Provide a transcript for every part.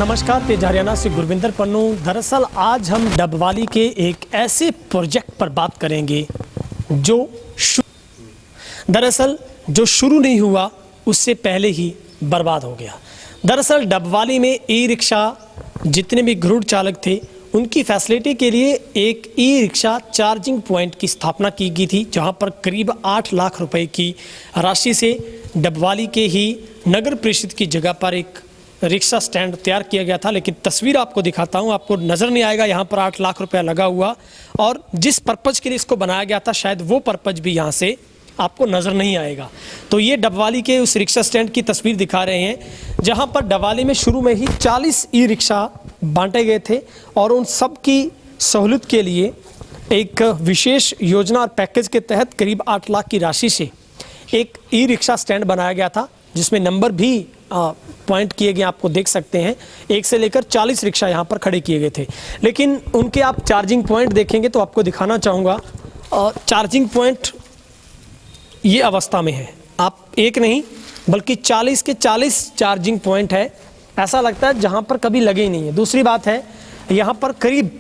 नमस्कार, तेज हरियाणा से गुरविंदर पन्नू। दरअसल आज हम डबवाली के एक ऐसे प्रोजेक्ट पर बात करेंगे जो शुरू नहीं हुआ, उससे पहले ही बर्बाद हो गया। दरअसल डबवाली में ई रिक्शा जितने भी गरुड़ चालक थे उनकी फैसिलिटी के लिए एक ई रिक्शा चार्जिंग पॉइंट की स्थापना की गई थी, जहां पर करीब 8 लाख रुपए की राशि से डबवाली के ही नगर परिषद की जगह पर एक रिक्शा स्टैंड तैयार किया गया था। लेकिन तस्वीर आपको दिखाता हूं, आपको नज़र नहीं आएगा यहाँ पर 8 लाख रुपया लगा हुआ, और जिस पर्पज़ के लिए इसको बनाया गया था शायद वो पर्पज़ भी यहाँ से आपको नज़र नहीं आएगा। तो ये डबवाली के उस रिक्शा स्टैंड की तस्वीर दिखा रहे हैं, जहाँ पर डबवाली में शुरू में ही 40 ई रिक्शा बांटे गए थे, और उन सब की सहूलत के लिए एक विशेष योजना और पैकेज के तहत करीब 8 लाख की राशि से एक ई रिक्शा स्टैंड बनाया गया था, जिसमें नंबर भी पॉइंट किए गए, आपको देख सकते हैं। 1 से लेकर 40 रिक्शा यहाँ पर खड़े किए गए थे। लेकिन उनके आप चार्जिंग पॉइंट देखेंगे तो आपको दिखाना चाहूँगा, चार्जिंग पॉइंट ये अवस्था में है। आप एक नहीं बल्कि 40 के 40 चार्जिंग पॉइंट है, ऐसा लगता है जहाँ पर कभी लगे ही नहीं है। दूसरी बात है, यहाँ पर करीब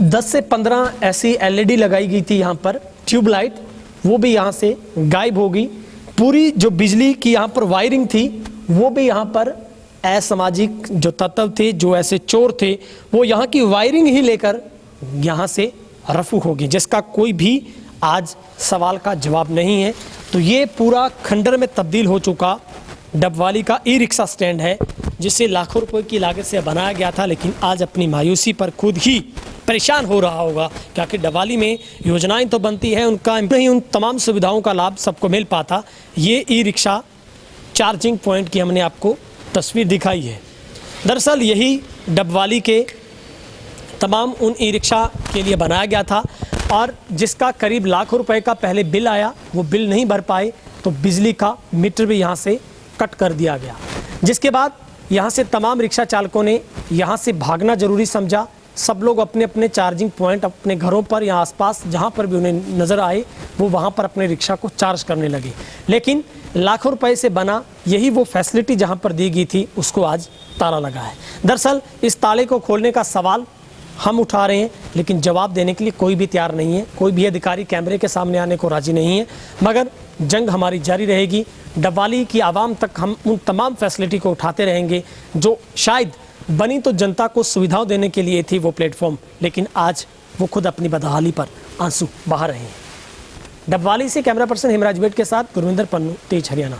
10 से 15 ऐसी LED लगाई गई थी यहाँ पर, ट्यूबलाइट, वो भी यहाँ से गायब हो गई। पूरी जो बिजली की यहाँ पर वायरिंग थी वो भी यहाँ पर असामाजिक जो तत्व थे, जो ऐसे चोर थे, वो यहाँ की वायरिंग ही लेकर यहाँ से रफू हो गई, जिसका कोई भी आज सवाल का जवाब नहीं है। तो ये पूरा खंडर में तब्दील हो चुका डबवाली का ई रिक्शा स्टैंड है, जिसे लाखों रुपए की लागत से बनाया गया था। लेकिन आज अपनी मायूसी पर खुद ही परेशान हो रहा होगा, क्योंकि डबवाली में योजनाएं तो बनती है, उनका नहीं उन तमाम सुविधाओं का लाभ सबको मिल पाता। ये ई रिक्शा चार्जिंग पॉइंट की हमने आपको तस्वीर दिखाई है। दरअसल यही डबवाली के तमाम उन ई रिक्शा के लिए बनाया गया था, और जिसका करीब लाखों रुपए का पहले बिल आया, वो बिल नहीं भर पाए तो बिजली का मीटर भी यहाँ से कट कर दिया गया, जिसके बाद यहाँ से तमाम रिक्शा चालकों ने यहाँ से भागना जरूरी समझा। सब लोग अपने अपने चार्जिंग पॉइंट अपने घरों पर या आसपास जहाँ पर भी उन्हें नज़र आए वो वहाँ पर अपने रिक्शा को चार्ज करने लगे। लेकिन लाखों रुपए से बना यही वो फैसिलिटी जहाँ पर दी गई थी, उसको आज ताला लगा है। दरअसल इस ताले को खोलने का सवाल हम उठा रहे हैं, लेकिन जवाब देने के लिए कोई भी तैयार नहीं है। कोई भी अधिकारी कैमरे के सामने आने को राजी नहीं है, मगर जंग हमारी जारी रहेगी। डबवाली की आवाम तक हम उन तमाम फैसिलिटी को उठाते रहेंगे जो शायद बनी तो जनता को सुविधाओं देने के लिए थी वो प्लेटफॉर्म, लेकिन आज वो खुद अपनी बदहाली पर आंसू बहा रहे हैं। डबवाली से कैमरा पर्सन हेमराज बेट के साथ गुरविंदर पन्नू, तेज हरियाणा।